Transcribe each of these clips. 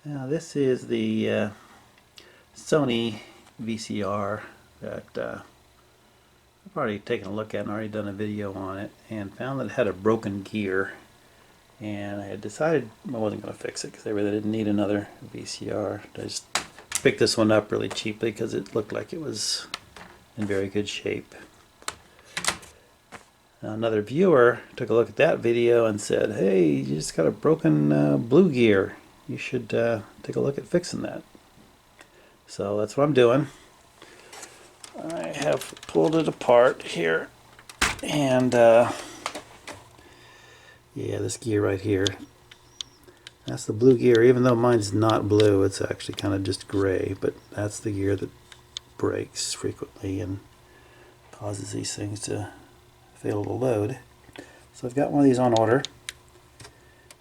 Now this is the Sony VCR that I've already taken a look at and already done a video on it, and found that it had a broken gear, and I had decided I wasn't going to fix it because I really didn't need another VCR. I just picked this one up really cheaply because it looked like it was in very good shape. Now, another viewer took a look at that video and said, "Hey, you just got a broken blue gear. You should take a look at fixing that." So that's what I'm doing. I have pulled it apart here, and yeah, this gear right here, that's the blue gear. Even though mine's not blue, it's actually kind of just gray, but that's the gear that breaks frequently and causes these things to fail to load. So I've got one of these on order,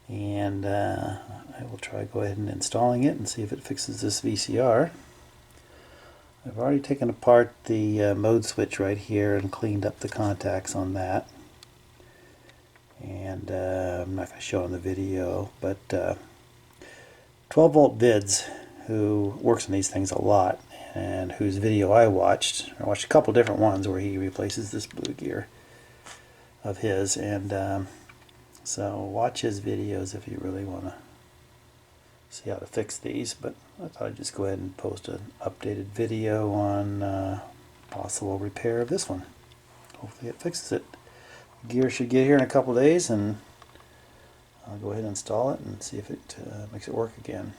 and I will try go ahead and installing it and see if it fixes this VCR. I've already taken apart the mode switch right here and cleaned up the contacts on that, and I'm not going to show in the video, but 12 volt vids, who works on these things a lot and whose video I watched a couple different ones where he replaces this blue gear of his, and so watch his videos if you really want to see how to fix these. But I thought I'd just go ahead and post an updated video on possible repair of this one. Hopefully it fixes it. The gear should get here in a couple days, and I'll go ahead and install it and see if it makes it work again.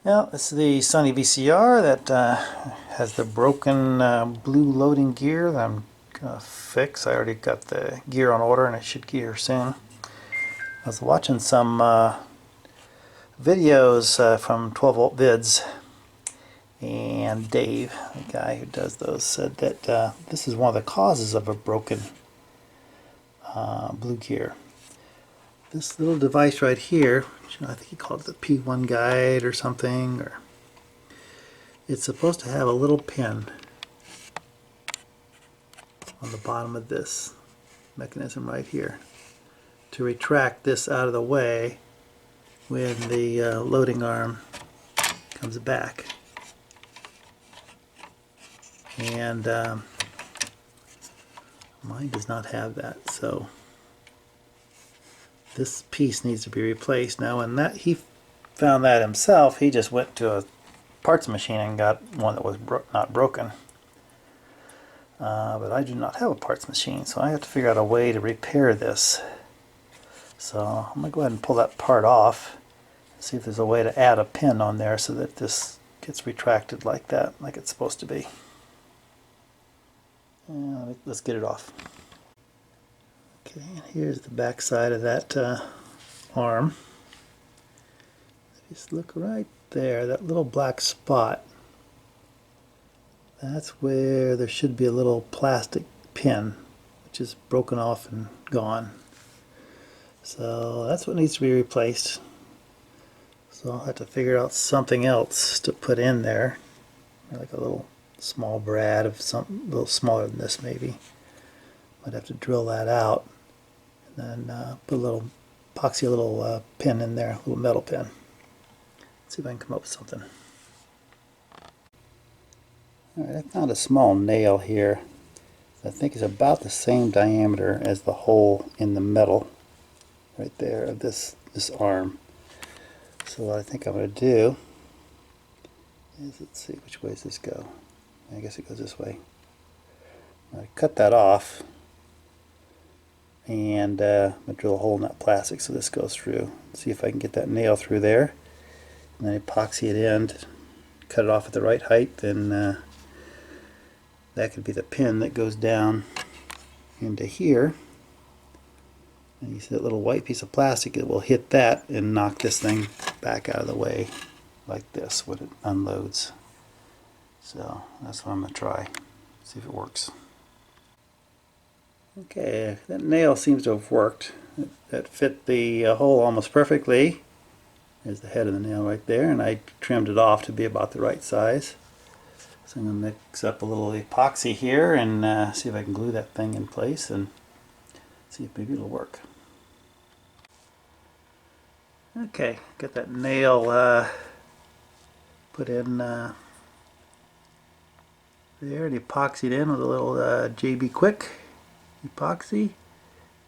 Now, this is the Sony VCR that has the broken blue loading gear that I'm going to fix. I already got the gear on order and it should get here soon. I was watching some videos from 12 volt vids, and Dave, the guy who does those, said that this is one of the causes of a broken blue gear. This little device right here, which I think he called it the P1 guide or something, or it's supposed to have a little pin on the bottom of this mechanism right here to retract this out of the way when the loading arm comes back. And mine does not have that, so this piece needs to be replaced. Now, when that he found that himself, he just went to a parts machine and got one that was not broken. But I do not have a parts machine, so I have to figure out a way to repair this. So I'm going to go ahead and pull that part off and see if there's a way to add a pin on there so that this gets retracted like that, like it's supposed to be. Let's get it off. Okay, and here's the back side of that arm. Just look right there, that little black spot. That's where there should be a little plastic pin, which is broken off and gone. So that's what needs to be replaced. So I'll have to figure out something else to put in there, like a little small brad of something a little smaller than this maybe. Might have to drill that out and then put a little epoxy little pin in there, a little metal pin. Let's see if I can come up with something. Alright, I found a small nail here. I think it's about the same diameter as the hole in the metal right there of this arm. So what I think I'm going to do is, let's see, which way does this go? I guess it goes this way. I cut that off, and I'm going to drill a hole in that plastic so this goes through. See if I can get that nail through there, and then epoxy it in, cut it off at the right height, then that could be the pin that goes down into here. And you see that little white piece of plastic, it will hit that and knock this thing back out of the way like this when it unloads. So that's what I'm going to try. See if it works. Okay, that nail seems to have worked. That fit the hole almost perfectly. There's the head of the nail right there, and I trimmed it off to be about the right size. So I'm going to mix up a little epoxy here and see if I can glue that thing in place and see if maybe it'll work. Okay, got that nail put in there and epoxied in with a little JB Quick epoxy.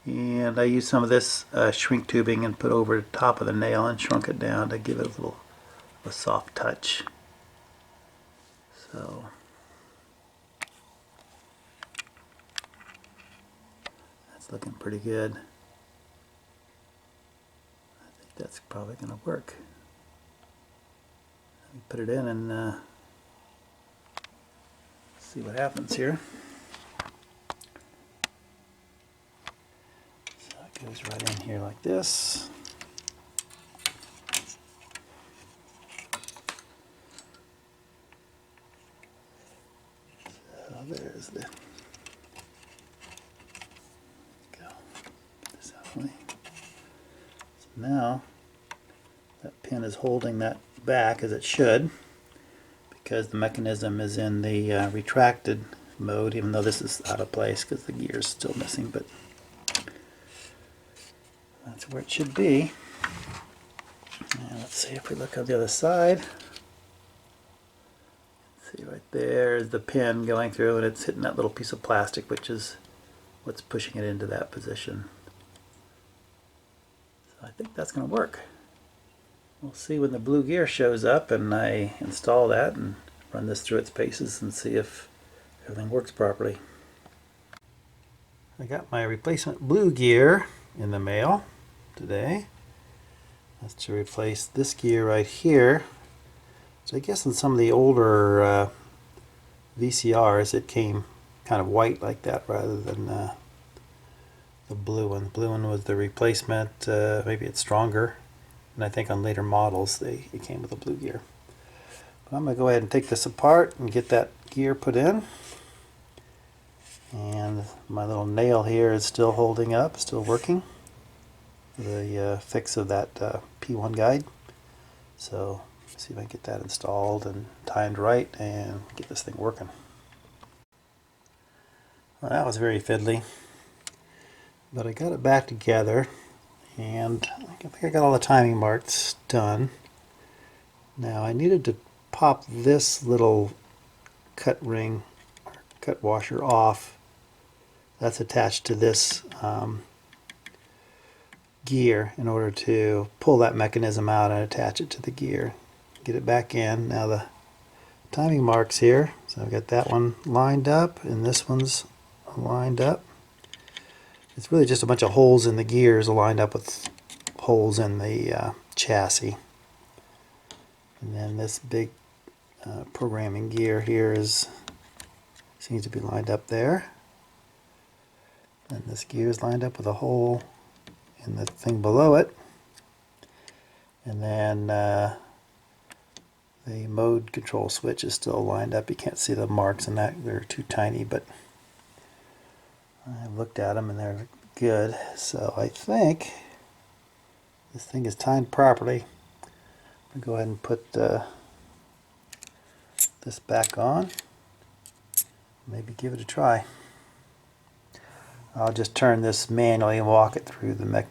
And I used some of this shrink tubing and put over the top of the nail and shrunk it down to give it a soft touch. So that's looking pretty good. I think that's probably going to work. Let me put it in and see what happens here. So it goes right in here like this. So there's the go. Put this out of the way. So now that pin is holding that back as it should, because the mechanism is in the retracted mode, even though this is out of place because the gear is still missing, but that's where it should be. And let's see if we look on the other side. See, right there is the pin going through, and it's hitting that little piece of plastic, which is what's pushing it into that position. So I think that's going to work. We'll see when the blue gear shows up and I install that and run this through its paces and see if everything works properly. I got my replacement blue gear in the mail today. That's to replace this gear right here. So I guess in some of the older VCRs it came kind of white like that rather than the blue one. The blue one was the replacement. Maybe it's stronger. And I think on later models it came with a blue gear. But I'm going to go ahead and take this apart and get that gear put in. And my little nail here is still holding up, still working. The fix of that P1 guide. So let's see if I can get that installed and timed right and get this thing working. Well, that was very fiddly. But I got it back together. And I think I got all the timing marks done. Now I needed to pop this little cut ring, or cut washer off. That's attached to this gear in order to pull that mechanism out and attach it to the gear. Get it back in. Now the timing marks here. So I've got that one lined up and this one's lined up. It's really just a bunch of holes in the gears lined up with holes in the chassis. And then this big programming gear here seems to be lined up there. And this gear is lined up with a hole in the thing below it. And then the mode control switch is still lined up. You can't see the marks in that, they're too tiny, but I've looked at them and they're good. So I think this thing is timed properly. I'll go ahead and put this back on. Maybe give it a try. I'll just turn this manually and walk it through the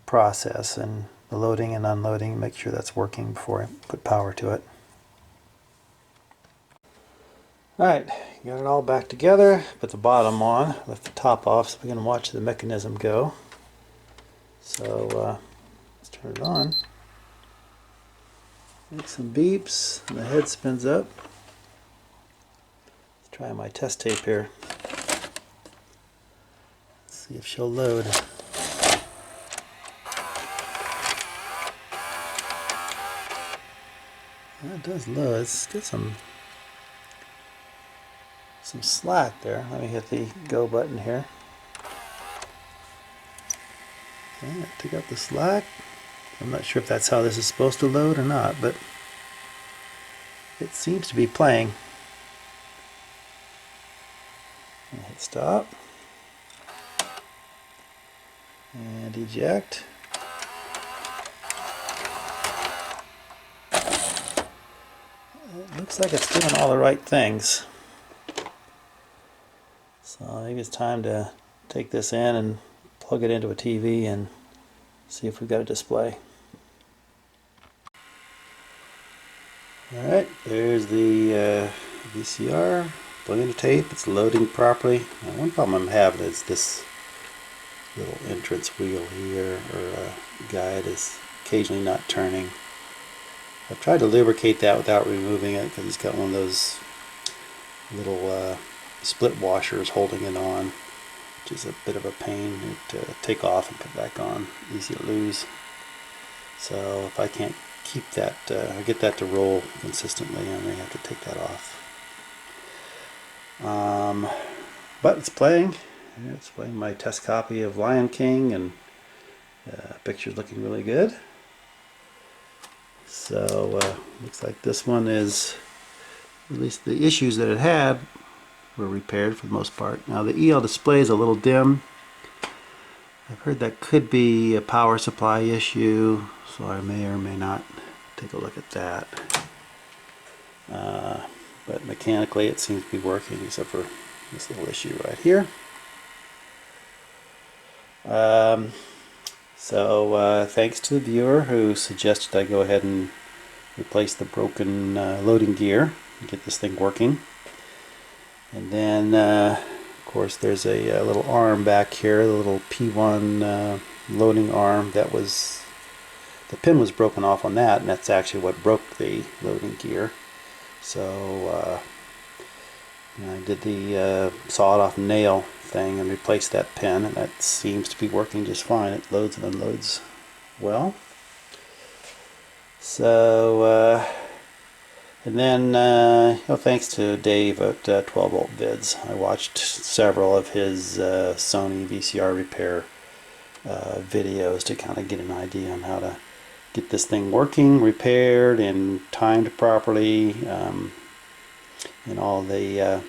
process and the loading and unloading, make sure that's working before I put power to it. Alright, got it all back together, put the bottom on, left the top off so we can watch the mechanism go. So let's turn it on. Make some beeps, and the head spins up. Let's try my test tape here. Let's see if she'll load. That does load. Let's get some slack there. Let me hit the go button here. Okay, I took out the slack. I'm not sure if that's how this is supposed to load or not, but it seems to be playing. And hit stop. And eject. It looks like it's doing all the right things. So maybe it's time to take this in and plug it into a TV and See if we've got a display. Alright, there's the VCR, playing the tape. It's loading properly. Now, one problem I'm having is this little entrance wheel here, or guide, is occasionally not turning. I've tried to lubricate that without removing it because it's got one of those little split washers holding it on, which is a bit of a pain to take off and put back on. Easy to lose. So if I can't keep that, or get that to roll consistently, I may have to take that off. But it's playing. It's playing my test copy of Lion King, and picture's looking really good. So looks like this one is, at least the issues that it had were repaired for the most part. Now the EL display is a little dim. I've heard that could be a power supply issue, so I may or may not take a look at that. But mechanically it seems to be working, except for this little issue right here. Thanks to the viewer who suggested I go ahead and replace the broken loading gear and get this thing working. And then of course there's a little arm back here, the little P1 loading arm that was, the pin was broken off on that, and that's actually what broke the loading gear. So I did the sawed off nail thing and replaced that pin, and that seems to be working just fine. It loads and unloads well. So and then thanks to Dave at 12 Volt Vids, I watched several of his Sony VCR repair videos to kind of get an idea on how to get this thing working, repaired, and timed properly, and all the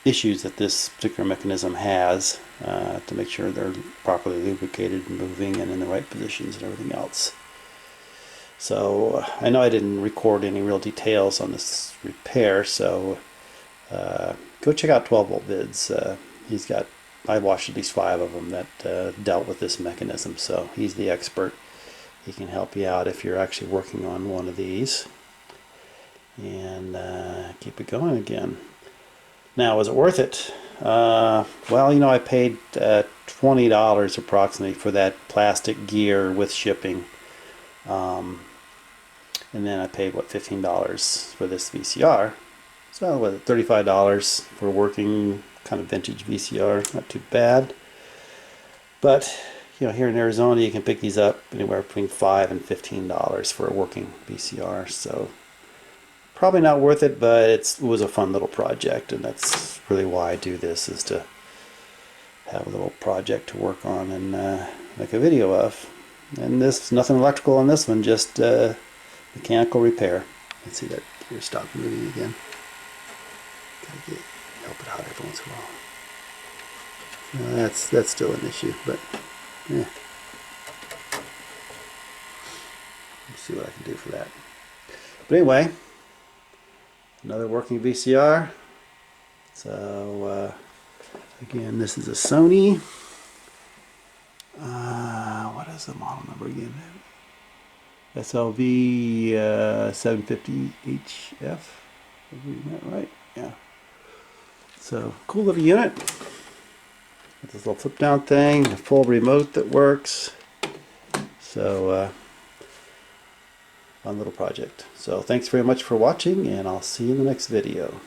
issues that this particular mechanism has, to make sure they're properly lubricated and moving and in the right positions and everything else. So I know I didn't record any real details on this repair, so go check out 12 Volt Vids. He's got, I watched at least 5 of them that dealt with this mechanism, so he's the expert. He can help you out if you're actually working on one of these, and keep it going again. Now, was it worth it? Well, you know, I paid $20 approximately for that plastic gear with shipping, and then I paid, what, $15 for this VCR. So what, $35 for a working kind of vintage VCR. Not too bad. But you know, here in Arizona you can pick these up anywhere between $5 and $15 for a working VCR. So probably not worth it, but it was a fun little project, and that's really why I do this, is to have a little project to work on and make a video of. And this, nothing electrical on this one, just mechanical repair. Let's see that gear stop moving again. Gotta help it out every once in a while. That's still an issue, but yeah. Let's see what I can do for that. But anyway, another working VCR. So again, this is a Sony. What is the model number again? SLV-750HF. Am I reading that right? Yeah. So cool little unit. Got this little flip down thing, a full remote that works. So fun little project. So thanks very much for watching, and I'll see you in the next video.